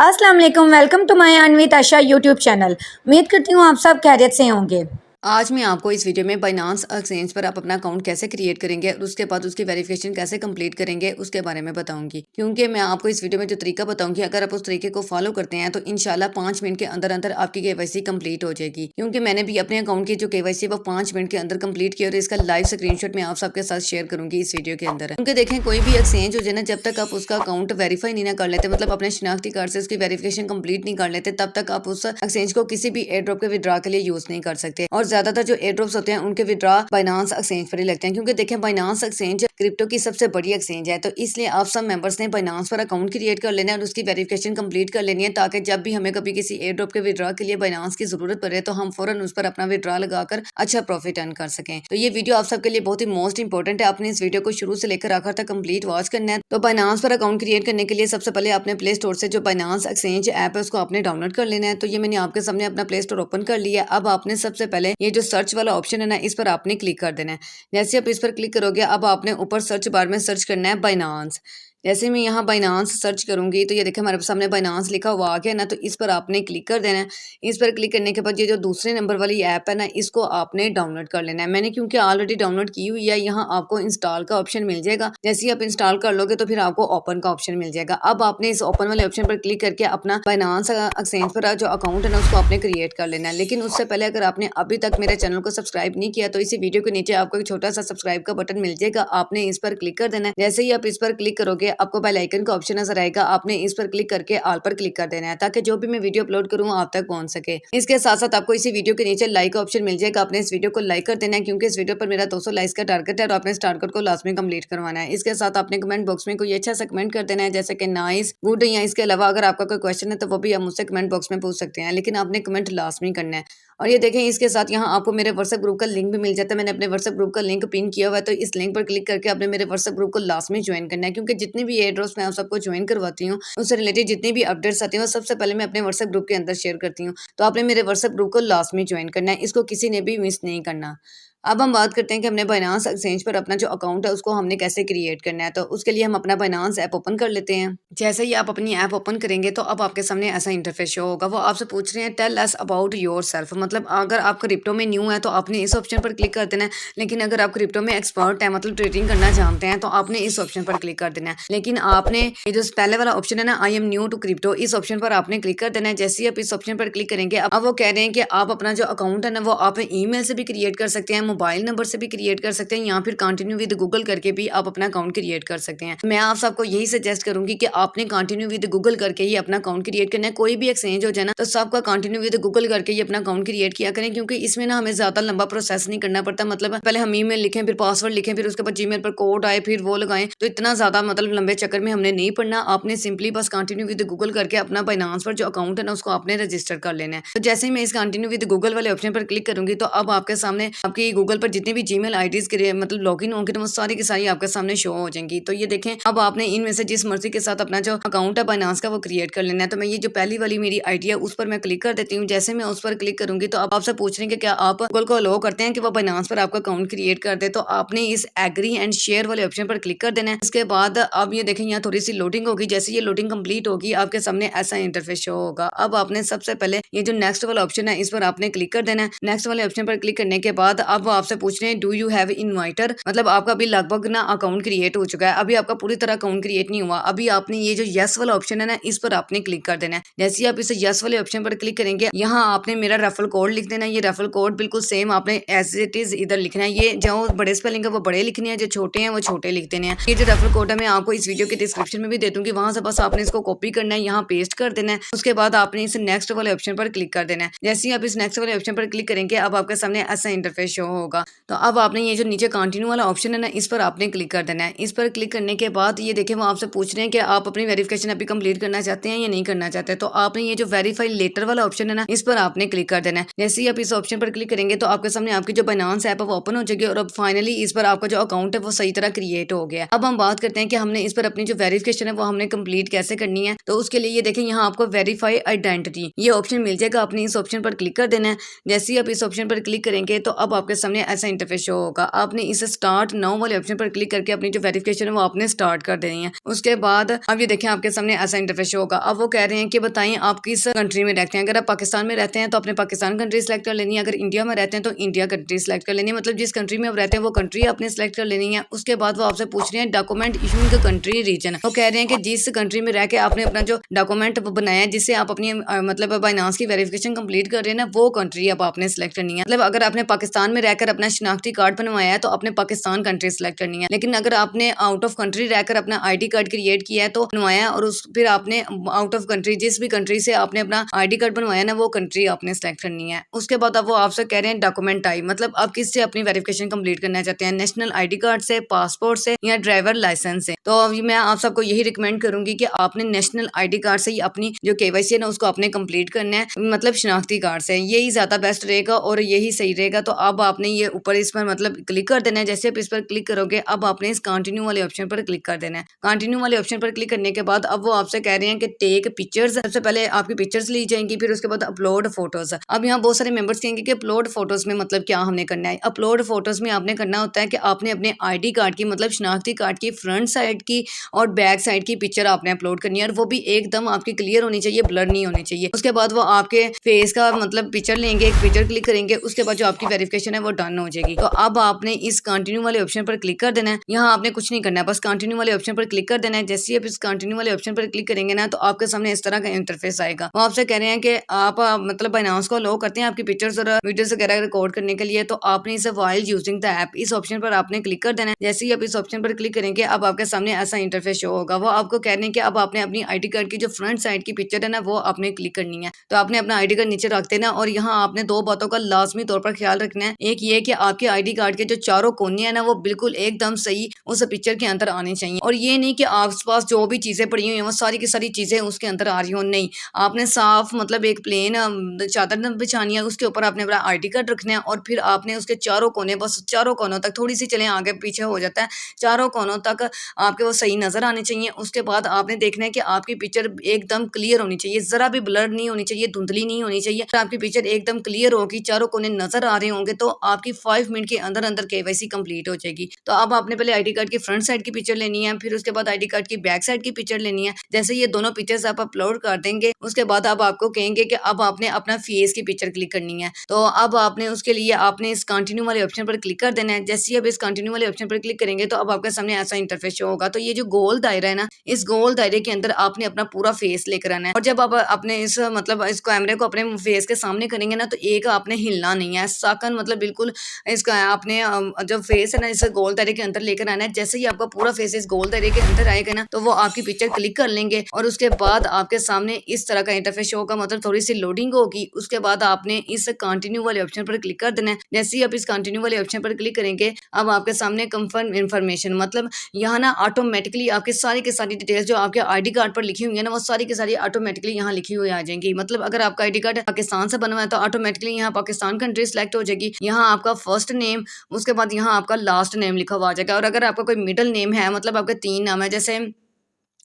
अस्सलाम वालेकुम, welcome to my Anvit Asha YouTube channel. उम्मीद करती हूँ आप सब खैरियत से होंगे। आज मैं आपको इस वीडियो में बाइनांस एक्सचेंज पर आप अपना अकाउंट कैसे क्रिएट करेंगे और उसके बाद उसकी वेरिफिकेशन कैसे कंप्लीट करेंगे उसके बारे में बताऊंगी। क्योंकि मैं आपको इस वीडियो में जो तरीका बताऊंगी, अगर आप उस तरीके को फॉलो करते हैं तो इंशाल्लाह 5 मिनट के अंदर अंदर आपकी केवाईसी कंप्लीट हो जाएगी। क्योंकि मैंने भी अपने अकाउंट की जो केवाईसी वो 5 मिनट के अंदर कंप्लीट किया और इसका लाइव स्क्रीनशॉट मैं आप सबके साथ शेयर करूंगी इस वीडियो के अंदर। क्योंकि देखें, कोई भी एक्सचेंज हो जाए ना, जब तक आप उसका अकाउंट वेरीफाई नहीं ना कर लेते, मतलब अपने शिनाख्ती कार्ड से उसकी वेरिफिकेशन कंप्लीट नहीं कर लेते, तब तक आप उस एक्सचेंज को किसी भी एयर ड्रॉप के विड्रॉ के लिए यूज नहीं कर सकते। और ज्यादातर जो एयर ड्रॉप होते हैं उनके विड्रॉ बाइनांस एक्सचेंज पर ही लगते हैं। क्योंकि देखें, बाइनांस एक्सचेंज क्रिप्टो की सबसे बड़ी एक्सचेंज है, तो इसलिए आप सब मेंबर्स ने बाइनांस पर अकाउंट क्रिएट कर लेना है और उसकी वेरिफिकेशन कंप्लीट कर लेनी है, ताकि जब भी हमें कभी किसी एयर ड्रॉप के विड्रॉ के लिए बाइनांस की जरूरत पड़े तो हम फौरन उस पर अपना विड्रॉ लगाकर अच्छा प्रॉफिट अर्न कर सकें। तो ये वीडियो आप सबके लिए बहुत ही मोस्ट इंपॉर्टेंट है। आपने इस वीडियो को शुरू से लेकर आखिर तक कंप्लीट वॉच करना है। तो बाइनांस पर अकाउंट क्रिएट करने के लिए सबसे पहले आपने प्ले स्टोर से जो बाइनांस एक्सचेंज ऐप है उसको आपने डाउनलोड कर लेना है। तो ये मैंने आपके सामने अपना प्ले स्टोर ओपन कर लिया। अब आपने सबसे पहले ये जो सर्च वाला ऑप्शन है ना, इस पर आपने क्लिक कर देना है। जैसे आप इस पर क्लिक करोगे, अब आपने ऊपर सर्च बार में सर्च करना है बाइनांस। जैसे मैं यहाँ बाइनांस सर्च करूंगी तो ये देखिए हमारे सामने बाइनांस लिखा हुआ आ गया ना, तो इस पर आपने क्लिक कर देना है। इस पर क्लिक करने के बाद ये जो दूसरे नंबर वाली ऐप है ना, इसको आपने डाउनलोड कर लेना है। मैंने क्योंकि ऑलरेडी डाउनलोड की हुई है, यहाँ आपको इंस्टॉल का ऑप्शन मिल जाएगा। जैसे ही आप इंस्टॉल कर लोगे तो फिर आपको ओपन का ऑप्शन मिल जाएगा। अब आपने इस ओपन वाले ऑप्शन पर क्लिक करके अपना बाइनांस एक्सचेंज पर जो अकाउंट है ना उसको आपने क्रिएट कर लेना है। लेकिन उससे पहले अगर आपने अभी तक मेरे चैनल को सब्सक्राइब नहीं किया तो इसी वीडियो के नीचे आपको एक छोटा सा सब्सक्राइब का बटन मिल जाएगा, आपने इस पर क्लिक कर देना है। जैसे ही आप इस पर क्लिक करोगे, आपको बेल आइकन का ऑप्शन नजर आएगा, आपने इस पर क्लिक करके ऑल पर क्लिक कर देना है, ताकि जो भी मैं वीडियो अपलोड करूँ आप तक पहुंच सके। इसके साथ साथ आपको इसी वीडियो के नीचे लाइक का ऑप्शन मिल जाएगा, आपने इस वीडियो को लाइक कर देना है, क्योंकि इस वीडियो पर मेरा 200 लाइक्स का टारगेट है और आपने इस टारगेट को लास्ट में कंप्लीट करवाना है। इसके साथ आपने कमेंट बॉक्स में कोई अच्छा सा कमेंट कर देना है, जैसे कि नाइस, गुड, या इसके अलावा अगर आपका कोई क्वेश्चन है तो वो भी आप मुझसे कमेंट बॉक्स में पूछ सकते हैं, लेकिन आपने कमेंट लास्ट में करना है। और ये देखें, इसके साथ यहाँ आपको मेरे व्हाट्सएप ग्रुप का लिंक भी मिल जाता है। मैंने अपने व्हाट्सएप ग्रुप का लिंक पिन किया हुआ है, तो इस लिंक पर क्लिक करके आपने मेरे व्हाट्सएप ग्रुप को लास्ट में ज्वाइन करना है। क्योंकि जितनी भी एयर ड्रॉप्स मैं आप सबको ज्वाइन करवाती हूँ, उससे रिलेटेड जितनी भी अपडेट्स आती हैं वो सबसे पहले मैं अपने व्हाट्सएप ग्रुप के अंदर शेयर करती हूँ। तो आपने मेरे व्हाट्सएप ग्रुप को लास्ट में ज्वाइन करना है, इसको किसी ने भी मिस नहीं करना। अब हम बात करते हैं कि हमने बाइनांस एक्सचेंज पर अपना जो अकाउंट है उसको हमने कैसे क्रिएट करना है। तो उसके लिए हम अपना बाइनांस ऐप ओपन कर लेते हैं। जैसे ही आप अपनी ऐप ओपन करेंगे तो अब आपके सामने ऐसा इंटरफेस शो होगा। वो आपसे पूछ रहे हैं टेल अस अबाउट योरसेल्फ, मतलब अगर आप क्रिप्टो में न्यू है तो आपने इस ऑप्शन पर क्लिक कर देना है। लेकिन अगर आप क्रिप्टो में एक्सपर्ट है, मतलब ट्रेडिंग करना जानते हैं, तो आपने इस ऑप्शन पर क्लिक कर देना है। लेकिन आपने ये जो पहले वाला ऑप्शन है ना, I am new to crypto, इस ऑप्शन पर आपने क्लिक कर देना है। जैसे ही आप इस ऑप्शन पर क्लिक करेंगे, अब वो कह रहे हैं कि आप अपना जो अकाउंट है ना वो आप ईमेल से भी क्रिएट कर सकते हैं, मोबाइल नंबर से भी क्रिएट कर सकते हैं, या फिर कंटिन्यू विद गूगल करके भी आप अपना अकाउंट क्रिएट कर सकते हैं। मैं आप सबको यही सजेस्ट करूंगी कि आपने कंटिन्यू विद गूगल करके ही अपना अकाउंट क्रिएट करना है। कोई भी एक्सचेंज हो जाए ना, तो सबका कंटिन्यू विद गूगल करके ही अपना अकाउंट क्रिएट किया करें, क्योंकि इसमें ना हमें ज्यादा लंबा प्रोसेस नहीं करना पड़ता। मतलब पहले हम ईमेल लिखें, फिर पासवर्ड लिखें, फिर उसके बाद जीमेल पर कोड आए, फिर वो लगाएं, तो इतना ज्यादा मतलब लंबे चक्कर में हमने नहीं पड़ना। आपने सिंपली बस कंटिन्यू विद गूगल करके अपना बाइनांस पर जो अकाउंट है ना उसको आपने रजिस्टर कर लेना है। तो जैसे ही मैं इस कंटिन्यू विद गूगल वाले ऑप्शन पर क्लिक करूंगी, तो अब आपके सामने आपकी गूगल पर जितनी भी जीमेल आईडीज मतलब लॉगिन होंगे, तो वो सारी की सारी आपके सामने शो हो जाएंगी। तो ये देखें, अब आपने इनमें से जिस मर्जी के साथ अपना जो अकाउंट है बाइनांस का वो क्रिएट कर लेना है। तो मैं ये जो पहली वाली मेरी आईडी है उस पर मैं क्लिक कर देती हूँ। जैसे मैं उस पर क्लिक करूंगी तो अब आपसे पूछ रहे हैं कि क्या आप गूगल को अलाउ करते हैं कि वो बाइनांस पर आपका अकाउंट क्रिएट कर दे। तो आपने इस एग्री एंड शेयर वाले ऑप्शन पर क्लिक कर देना है। इसके बाद अब ये देखें, यहाँ थोड़ी सी लोडिंग होगी। जैसे ये लोडिंग कंप्लीट होगी, आपके सामने ऐसा इंटरफेस शो होगा। अब आपने सबसे पहले ये जो नेक्स्ट वाला ऑप्शन है इस पर आपने क्लिक कर देना है। नेक्स्ट वाले ऑप्शन पर क्लिक करने के बाद अब आपसे पूछ रहे हैं डू यू हैव इनवाइटर, मतलब आपका अभी लगभग ना अकाउंट क्रिएट हो चुका है, अभी आपका पूरी तरह अकाउंट क्रिएट नहीं हुआ। अभी आपने ये जो यस वाला ऑप्शन है ना इस पर आपने क्लिक कर देना है। जैसे ही आप इस यस वाले ऑप्शन पर क्लिक करेंगे, यहाँ आपने मेरा रेफरल कोड लिख देना है। ये रेफरल कोड बिल्कुल सेम आपने एज इट इज इधर लिखना है। ये जो बड़े स्पेलिंग है वो बड़े लिखने हैं, जो छोटे हैं वो छोटे लिख देने हैं। ये जो रेफरल कोड है मैं आपको इस वीडियो के डिस्क्रिप्शन में भी दे दूंगी, वहां से बस आपने इसको कॉपी करना है, यहाँ पेस्ट कर देना है। उसके बाद आपने इस नेक्स्ट वाले ऑप्शन पर क्लिक कर देना है। जैसे ही आप इस नेक्स्ट वाले ऑप्शन पर क्लिक करेंगे, अब आपके सामने ऐसा इंटरफेस शो होगा। तो अब आपने ये जो नीचे कंटिन्यू वाला ऑप्शन है ना इस पर आपने क्लिक कर देना है। इस पर क्लिक करने के बाद ये देखें, वो आपसे पूछ रहे हैं कि आप अपनी वेरिफिकेशन अभी कंप्लीट करना चाहते हैं या नहीं करना चाहते। तो आपने ये जो वेरीफाई लेटर वाला ऑप्शन है ना इस पर आपने क्लिक कर देना है। जैसे ही आप इस ऑप्शन पर क्लिक करेंगे तो आपके सामने आपकी जो बाइनांस ऐप है वो ओपन हो जाएगी, और अब फाइनली इस पर आपका जो अकाउंट है वो सही तरह क्रिएट हो गया। अब हम बात करते हैं कि हमने इस पर अपनी जो वेरिफिकेशन है वो हमने कंप्लीट कैसे करनी है। तो उसके लिए ये देखें, यहाँ आपको वेरीफाई आइडेंटिटी ये ऑप्शन मिल जाएगा, आपने इस ऑप्शन पर क्लिक कर देना है। जैसे ही आप इस ऑप्शन पर क्लिक करेंगे तो अब आपके सामने सामने ऐसा इंटरफेस शो होगा। आपने इस स्टार्ट नाउ वाले ऑप्शन पर क्लिक करके अपनी जो वेरिफिकेशन है वो आपने स्टार्ट कर देनी है। उसके बाद अब ये देखें आपके सामने ऐसा इंटरफेस शो होगा। अब वो कह रहे हैं कि बताएं आप किस कंट्री में रहते हैं। अगर आप पाकिस्तान में रहते हैं तो आपने पाकिस्तान कंट्री सेलेक्ट कर लेनी है। अगर इंडिया में रहते हैं तो इंडिया कंट्री सेलेक्ट कर लेनी है। मतलब जिस कंट्री में आप रहते हैं वो कंट्री आपने सेलेक्ट कर लेनी है। उसके बाद वो आपसे पूछ रहे हैं डॉक्यूमेंट इशूइंग कंट्री रीजन। वो कह रहे हैं कि जिस कंट्री में रह के आपने अपना जो डॉक्यूमेंट बनाया है जिससे आप अपनी मतलब बाइनांस की वेरिफिकेशन कंप्लीट कर रहे हैं ना, वो कंट्री अब आपने सेलेक्ट करनी है। मतलब अगर आपने पाकिस्तान में रहकर अपना शनाख्ती कार्ड बनवाया है तो आपने पाकिस्तान कंट्री सेलेक्ट करनी है। लेकिन अगर आपने आउट ऑफ कंट्री रहकर अपना आईडी कार्ड क्रिएट किया है तो बनवाया और उस फिर आपने आउट ऑफ कंट्री जिस भी कंट्री से आपने अपना आईडी कार्ड बनवाया ना, वो कंट्री आपने सेलेक्ट करनी है। उसके बाद अब वो आपसे कह रहे हैं डॉक्यूमेंट टाइप, मतलब आप किससे अपनी वेरिफिकेशन कंप्लीट करना चाहते हैं, नेशनल आईडी कार्ड से, पासपोर्ट से या ड्राइवर लाइसेंस से। तो मैं आप सबको यही रिकमेंड करूंगी कि आपने नेशनल आईडी कार्ड से ही अपनी जो केवाईसी है ना उसको आपने कंप्लीट करना है, मतलब शनाख्ती कार्ड से। यही ज्यादा बेस्ट रहेगा और यही सही रहेगा। तो अब आपने ये ऊपर इस पर मतलब क्लिक कर देना है। जैसे आप इस पर क्लिक करोगे अब आपने इस कंटिन्यू वाले ऑप्शन पर क्लिक कर देना है। कंटिन्यू वाले ऑप्शन पर क्लिक करने के बाद अब वो आपसे कह रहे हैं कि टेक पिक्चर्स। सबसे पहले आपकी पिक्चर्स ली जाएंगी, फिर उसके बाद अपलोड फोटोज। अब यहाँ बहुत सारे मेंबर्स कहेंगे कि अपलोड फोटोज में मतलब क्या हमने करना है। अपलोड फोटोज में आपने करना होता है कि आपने अपने आईडी कार्ड की मतलब शनाख्ती कार्ड की फ्रंट साइड की और बैक साइड की पिक्चर आपने अपलोड करनी है और वो भी एकदम आपकी क्लियर होनी चाहिए, ब्लर नहीं होनी चाहिए। उसके बाद वो आपके फेस का मतलब पिक्चर लेंगे, एक पिक्चर क्लिक करेंगे, उसके बाद जो आपकी वेरिफिकेशन है वो डन हो जाएगी। तो अब आपने इस कंटिन्यू वाले ऑप्शन पर क्लिक कर देना है। यहाँ आपने कुछ नहीं करना है, बस कंटिन्यू वाले ऑप्शन पर क्लिक कर देना है। जैसे ही आप इस कंटिन्यू वाले ऑप्शन पर क्लिक करेंगे ना तो आपके सामने इस तरह का इंटरफेस आएगा। वो आपसे कह रहे हैं कि आप मतलब बाइनांस को अलाउ करते हैं आपकी पिक्चर्स और वीडियोस वगैरह रिकॉर्ड करने के लिए। तो आपने इसे व्हाइल यूजिंग द ऐप इस ऑप्शन पर आपने क्लिक कर देना है। जैसे ही आप इस ऑप्शन पर क्लिक करेंगे अब आपके सामने ऐसा इंटरफेस शो होगा। वो आपको कह रहे हैं कि अब आपने अपनी आईडी कार्ड की जो फ्रंट साइड की पिक्चर है ना वो आपने क्लिक करनी है। तो आपने अपना आईडी कार्ड नीचे रख देना और यहाँ आपने दो बातों का लाजमी तौर पर ख्याल रखना है। एक ये कि आपके आईडी कार्ड के जो चारों कोने हैं ना वो बिल्कुल एकदम सही उस पिक्चर के अंदर आनी चाहिए। और ये नहीं कि आसपास जो भी चीजें पड़ी हुई हैं वो सारी की सारी चीजें उसके अंदर आ रही हो, नहीं। आपने साफ मतलब एक प्लेन चादर बिछानी है, उसके ऊपर आपने अपना आईडी कार्ड रखना है और फिर आपने उसके चारों कोने, बस चारों कोनों तक, थोड़ी सी चलें आगे पीछे हो जाता है, चारों कोनों तक आपके वो सही नजर आने चाहिए। उसके बाद आपने देखना है कि आपकी पिक्चर एकदम क्लियर होनी चाहिए, जरा भी ब्लर नहीं होनी चाहिए, धुंधली नहीं होनी चाहिए। आपकी पिक्चर एकदम क्लियर होगी, चारों कोने नजर आ रहे होंगे तो आपकी 5 मिनट के अंदर अंदर केवाईसी कंप्लीट हो जाएगी। तो अब आपने पहले आईडी कार्ड की फ्रंट साइड की पिक्चर लेनी है, फिर उसके बाद आईडी कार्ड की बैक साइड की पिक्चर लेनी है। जैसे ये दोनों पिक्चर्स आप अपलोड कर देंगे उसके बाद अब आपको कहेंगे कि अब आपने अपना फेस की पिक्चर क्लिक करनी है। तो अब आपने उसके लिए आपने इस कंटिन्यू वाले ऑप्शन पर क्लिक कर देना है। जैसे ही आप इस कंटिन्यू वाले ऑप्शन पर क्लिक करेंगे तो अब आपके सामने ऐसा इंटरफेस शो होगा। तो ये जो गोल दायरा है ना, इस गोल दायरे के अंदर आपने अपना पूरा फेस लेकर आना है। और जब आप अपने इस मतलब इस कैमरे को अपने फेस के सामने करेंगे ना तो एक आपने हिलना नहीं है, साकन मतलब बिल्कुल इसका आपने जो फेस है ना इस गोल दायरे के अंदर लेकर आना है। जैसे ही आपका पूरा फेस इस गोल दायरे के अंदर आएगा ना तो वो आपकी पिक्चर क्लिक कर लेंगे और उसके बाद आपके सामने इस तरह का इंटरफेस शो होगा, मतलब थोड़ी सी लोडिंग होगी। उसके बाद आपने इस कंटिन्यू वाले ऑप्शन पर क्लिक कर देना है। जैसे ही आप इस कंटिन्यू वाले ऑप्शन पर क्लिक करेंगे अब आपके सामने कंफर्म इन्फॉर्मेशन, मतलब यहाँ ना ऑटोमेटिकली आपके सारी की सारी डिटेल्स जो आपके आईडी कार्ड पर लिखी हुई है ना वो सारी की सारी ऑटोमेटिकली यहाँ लिखी हुई आ जाएंगी। मतलब अगर आपका आईडी कार्ड पाकिस्तान से बनवा है तो ऑटोमेटिकली यहाँ पाकिस्तान कंट्री सेलेक्ट हो जाएगी। यहाँ आपका फर्स्ट नेम, उसके बाद यहाँ आपका लास्ट नेम लिखा हुआ आ जाएगा। और अगर आपका कोई मिडिल नेम है, मतलब आपके 3 नाम है, जैसे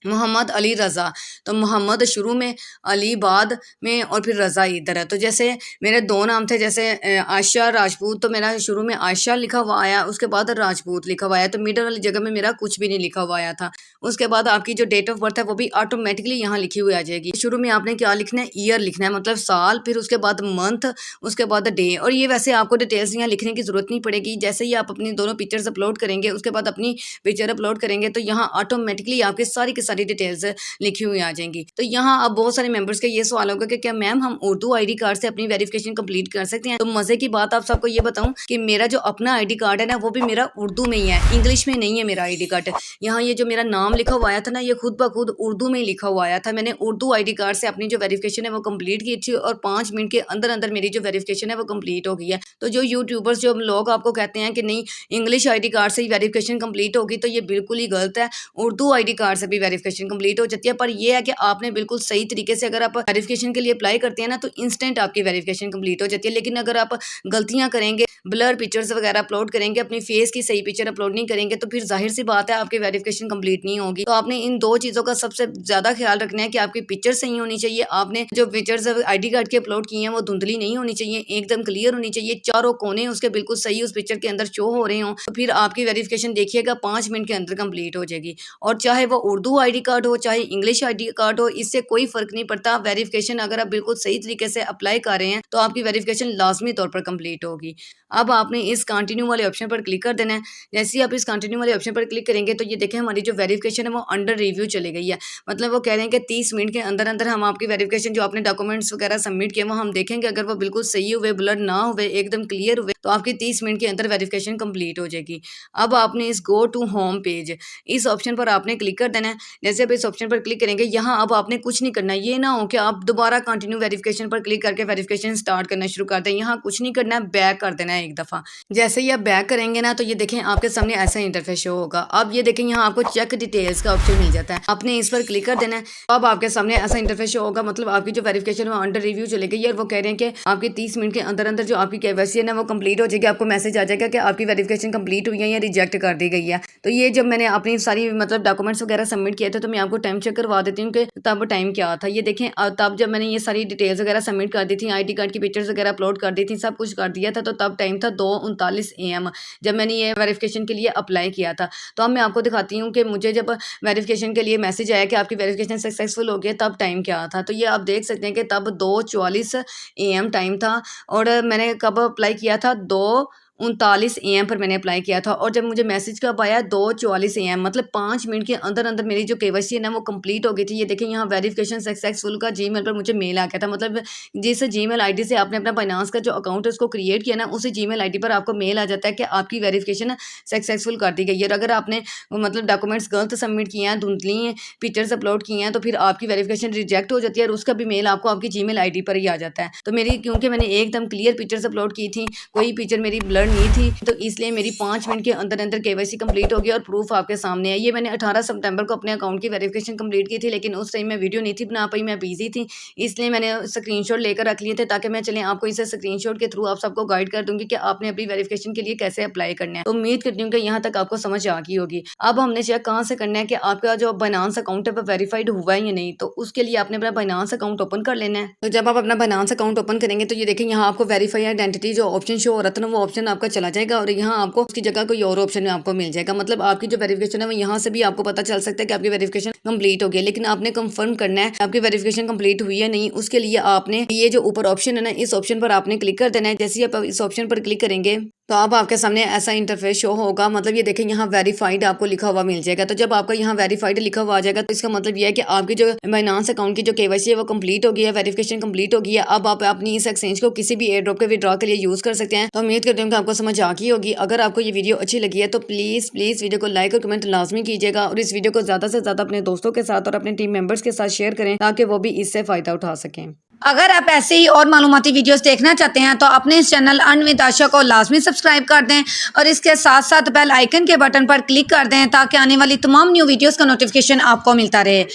मोहम्मद अली रज़ा, तो मोहम्मद शुरू में, अली बाद में और फिर रज़ा इधर है। तो जैसे मेरे 2 नाम थे, जैसे आयशा राजपूत, तो मेरा शुरू में आयशा लिखा हुआ आया, उसके बाद राजपूत लिखा हुआ आया, तो मिडल वाली जगह में मेरा कुछ भी नहीं लिखा हुआ आया था। उसके बाद आपकी जो डेट ऑफ बर्थ है वो भी ऑटोमेटिकली यहाँ लिखी हुई आ जाएगी। शुरू में आपने क्या लिखना है, ईयर लिखना है, मतलब साल, फिर उसके बाद मंथ, उसके बाद डे। और ये वैसे आपको डिटेल्स यहाँ लिखने की जरूरत नहीं पड़ेगी। जैसे ही आप अपनी दोनों पिक्चर्स अपलोड करेंगे उसके बाद अपनी पिक्चर अपलोड करेंगे तो यहाँ ऑटोमेटिकली आपके सारी की सारी डिटेल्स लिखी हुई आ जाएंगी। तो यहाँ अब बहुत सारे मेंबर्स का ये सवाल होगा कि क्या मैम हम उर्दू आईडी कार्ड से अपनी वेरिफिकेशन कंप्लीट कर सकते हैं। तो मजे की बात आप सबको ये बताऊं कि मेरा जो अपना आईडी कार्ड है ना वो भी मेरा उर्दू में ही है, इंग्लिश में नहीं है मेरा आईडी कार्ड। यहाँ ये जो मेरा नाम लिखा हुआ आया था ना ये खुद ब खुद उर्दू में ही लिखा हुआ आया था। मैंने उर्दू आईडी कार्ड से अपनी जो वेरिफिकेशन है वो कंप्लीट की थी और 5 मिनट के अंदर अंदर मेरी जो वेरिफिकेशन है वो कंप्लीट हो गई है। तो जो यूट्यूबर्स, जो लोग आपको कहते हैं कि नहीं इंग्लिश आईडी कार्ड से ही वेरिफिकेशन कंप्लीट होगी, तो ये बिल्कुल ही गलत है। उर्दू आईडी कार्ड से भी वेरिफिकेशन कंप्लीट हो जाती है। पर ये है कि आपने बिल्कुल सही तरीके से अगर आप वेरिफिकेशन के लिए अप्लाई करते हैं ना, तो इंस्टेंट आपकी वेरिफिकेशन कंप्लीट हो जाती है। लेकिन अगर आप गलतियां करेंगे, ब्लर पिक्चर्स वगैरह अपलोड करेंगे, अपनी फेस की सही पिक्चर अपलोड नहीं करेंगे, तो फिर जाहिर सी बात है आपकी वेरिफिकेशन कंप्लीट नहीं होगी। तो आपने इन दो चीज़ों का सबसे ज़्यादा ख्याल रखना है कि आपकी पिक्चर सही होनी चाहिए, आपने जो पिक्चर्स आईडी कार्ड की अपलोड की हैं वो धुंधली नहीं होनी चाहिए, एकदम क्लियर होनी चाहिए, चारों कोने उसके बिल्कुल सही उस पिक्चर के अंदर शो हो रहे हों, तो फिर आपकी वेरिफिकेशन देखिएगा 5 मिनट के अंदर कंप्लीट हो जाएगी। और चाहे वो उर्दू आईडी कार्ड हो, चाहे इंग्लिश आईडी कार्ड हो, इससे कोई फ़र्क नहीं पड़ता। वेरिफिकेशन अगर आप बिल्कुल सही तरीके से अप्लाई कर रहे हैं तो आपकी वेरिफिकेशन लाजमी तौर पर कंप्लीट होगी। अब आपने इस कंटिन्यू वाले ऑप्शन पर क्लिक कर देना है। जैसे ही आप इस कंटिन्यू वाले ऑप्शन पर क्लिक करेंगे तो ये देखें हमारी जो वेरिफिकेशन है वो अंडर रिव्यू चली गई है। मतलब वो कह रहे हैं कि 30 मिनट के अंदर अंदर हम आपकी वेरिफिकेशन जो आपने डॉक्यूमेंट्स वगैरह सबमिट किए वो हम देखेंगे, अगर वो बिल्कुल सही हुए, ब्लर ना हुए, एकदम क्लियर हुए, तो आपकी 30 मिनट के अंदर वेरिफिकेशन कंप्लीट हो जाएगी। अब आपने इस गो टू होम पेज इस ऑप्शन पर आपने क्लिक कर देना है। जैसे आप इस ऑप्शन पर क्लिक करेंगे, यहाँ अब आपने कुछ नहीं करना। ये ना हो कि आप दोबारा कंटिन्यू वेरिफिकेशन पर क्लिक करके वेरिफिकेशन स्टार्ट करना शुरू कर दें। यहाँ कुछ नहीं करना है, बैक कर देना है एक दफ़ा। जैसे ही आप बैक करेंगे ना, तो ये देखें आपके सामने ऐसा इंटरफेस शो होगा। अब ये देखें यहाँ आपको चेक डिटेल्स का ऑप्शन मिल जाता है, आपने इस पर क्लिक कर देना है। अब आपके सामने ऐसा इंटरफेस शो होगा, मतलब आपकी जो वेरिफिकेशन वो अंडर रिव्यू चली गई है और वो कह रहे हैं कि आपकी 30 मिनट के अंदर अंदर जो आपकी केवाईसी है ना वो कंप्लीट हो जाएगी। आपको मैसेज आ जाएगा कि आपकी वेरिफिकेशन कंप्लीट हुई है या रिजेक्ट कर दी गई है। तो ये जब मैंने अपनी सारी मतलब डॉक्यूमेंट्स वगैरह सबमिट किए थे, तो मैं आपको टाइम चेक करवा देती हूँ कि तब टाइम क्या था। ये देखें तब जब मैंने ये सारी डिटेल्स वगैरह सबमिट कर दी थी, आईडी कार्ड की पिक्चर्स वगैरह अपलोड कर दी थी, सब कुछ कर दिया था, तो तब टाइम था 2:39 AM जब मैंने ये वेरिफिकेशन के लिए अप्लाई किया था। तो अब मैं आपको दिखाती हूँ कि मुझे जब वेरिफिकेशन के लिए मैसेज आया कि आपकी वेरिफिकेशन सक्सेसफुल हो गया, तब टाइम क्या था। तो ये आप देख सकते हैं कि तब 2:44 AM टाइम था और मैंने कब अप्लाई किया था, 2:39 AM पर मैंने अप्लाई किया था। और जब मुझे मैसेज कब आया, 2:44 AM, मतलब 5 मिनट के अंदर अंदर मेरी जो केवाईसी है ना वो कंप्लीट हो गई थी। ये देखें यहाँ वेरिफिकेशन सक्सेसफुल का जीमेल पर मुझे मेल आ गया था। मतलब जिस जीमेल आईडी से आपने अपना बाइनेंस का जो अकाउंट है उसको क्रिएट किया ना, उसी जीमेल आईडी पर आपको मेल आ जाता है कि आपकी वेरिफिकेशन सक्सेसफुल कर दी गई है। और अगर आपने मतलब डॉक्यूमेंट्स गलत सबमिट किए हैं, धुंधली हैं, पिक्चर्स अपलोड किए हैं, तो फिर आपकी वेरिफिकेशन रिजेक्ट हो जाती है और उसका भी मेल आपको आपकी जीमेल आईडी पर ही आ जाता है। तो मेरी क्योंकि मैंने एकदम क्लियर पिक्चर्स अपलोड की थी, कोई पिक्चर मेरी ब्लर नहीं थी, तो इसलिए मेरी 5 मिनट के अंदर अंदर केवाईसी कंप्लीट हो गई और प्रूफ आपके सामने है। ये मैंने 18 सितंबर को अपने अकाउंट की वेरिफिकेशन कंप्लीट की थी, लेकिन उस टाइम मैं वीडियो नहीं थी बना पाई, मैं बिजी थी, इसलिए मैंने स्क्रीनशॉट लेकर रख लिए थे ताकि मैं चलें आपको इसे स्क्रीनशॉट के थ्रू आप सबको गाइड कर दूंगी कि आपने अपनी वेरिफिकेशन के लिए कैसे अप्लाई करना है। तो उम्मीद करती हूँ कि यहाँ तक आपको समझ आ गई होगी। अब हमने चेक कहाँ से करना है कि आपका जो बाइनेंस अकाउंट है वो वेरीफाइड हुआ है या नहीं। तो उसके लिए आपने अपना बाइनेंस अकाउंट ओपन कर लेना है। तो जब आप अपना बाइनेंस अकाउंट ओपन करेंगे तो ये देखें यहाँ आपको वेरीफाई आइडेंटिटी जो ऑप्शन शो हो रहा था ना, वो ऑप्शन आपका चला जाएगा और यहाँ आपको उसकी जगह कोई और ऑप्शन आपको मिल जाएगा। मतलब आपकी जो वेरिफिकेशन है वो यहाँ से भी आपको पता चल सकता है कि आपकी वेरिफिकेशन कंप्लीट हो गई, लेकिन आपने कंफर्म करना है आपकी वेरिफिकेशन कंप्लीट हुई है नहीं। उसके लिए आपने ये जो ऊपर ऑप्शन है ना, इस ऑप्शन पर आपने क्लिक कर देना है। जैसे ही आप इस ऑप्शन पर क्लिक करेंगे तो अब आपके सामने ऐसा इंटरफेस शो होगा। मतलब ये देखें यहाँ वेरीफाइड आपको लिखा हुआ मिल जाएगा। तो जब आपका यहाँ वेरीफाइड लिखा हुआ आ जाएगा तो इसका मतलब ये है कि आपकी जो बाइनेंस अकाउंट की जो केवाईसी है वो कंप्लीट हो गई है, वेरिफिकेशन कंप्लीट हो गई है। अब आप अपनी इस एक्सचेंज को किसी भी एयर ड्रॉप के विड्रॉ के लिए यूज कर सकते हैं। तो उम्मीद करती हूँ कि आपको समझ आ गई होगी। अगर आपको ये वीडियो अच्छी लगी है तो प्लीज वीडियो को लाइक और कमेंट लाजमी कीजिएगा और इस वीडियो को ज्यादा से ज्यादा अपने दोस्तों के साथ और अपने टीम मेंबर्स के साथ शेयर करें ताकि वो भी इससे फायदा उठा सकें। अगर आप ऐसे ही और मालूमाती वीडियोस देखना चाहते हैं तो अपने इस चैनल अर्न विद आशा को लाजमी सब्सक्राइब कर दें और इसके साथ साथ बेल आइकन के बटन पर क्लिक कर दें ताकि आने वाली तमाम न्यू वीडियोस का नोटिफिकेशन आपको मिलता रहे।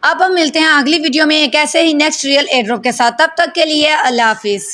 अब हम मिलते हैं अगली वीडियो में एक ऐसे ही नेक्स्ट रियल एयर ड्रॉप के साथ। तब तक के लिए अल्लाह हाफिज़।